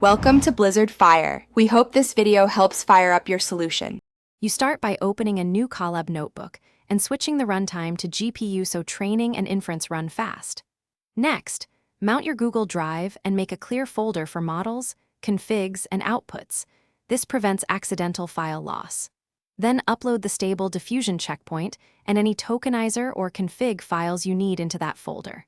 Welcome to Blizzard Fire. We hope this video helps fire up your solution. You start by opening a new Colab notebook and switching the runtime to GPU so training and inference run fast. Next, mount your Google Drive and make a clear folder for models, configs, and outputs. This prevents accidental file loss. Then upload the Stable Diffusion checkpoint and any tokenizer or config files you need into that folder.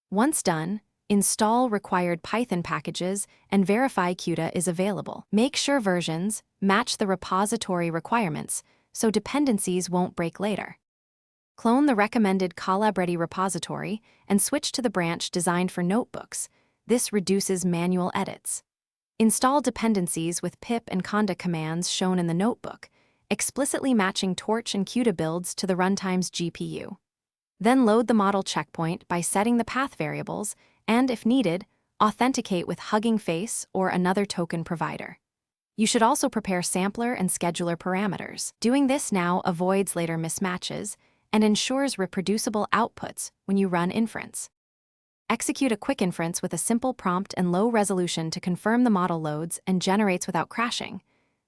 Once done, install required Python packages and verify CUDA is available. Make sure versions match the repository requirements so dependencies won't break later. Clone the recommended Colab-ready repository and switch to the branch designed for notebooks. This reduces manual edits. Install dependencies with pip and conda commands shown in the notebook, explicitly matching Torch and CUDA builds to the runtime's GPU. Then load the model checkpoint by setting the path variables and, if needed, authenticate with Hugging Face or another token provider. You should also prepare sampler and scheduler parameters. Doing this now avoids later mismatches and ensures reproducible outputs when you run inference. Execute a quick inference with a simple prompt and low resolution to confirm the model loads and generates without crashing.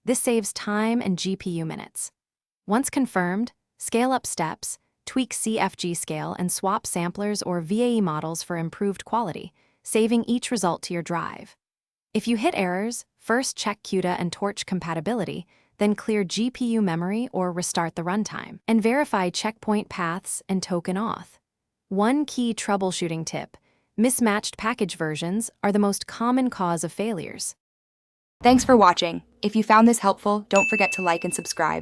This saves time and GPU minutes. Once confirmed, scale up steps, tweak CFG scale, and swap samplers or VAE models for improved quality, saving each result to your drive. If you hit errors, first check CUDA and Torch compatibility, then clear GPU memory or restart the runtime, and verify checkpoint paths and token auth. One key troubleshooting tip: mismatched package versions are the most common cause of failures. Thanks for watching. If you found this helpful, don't forget to like and subscribe.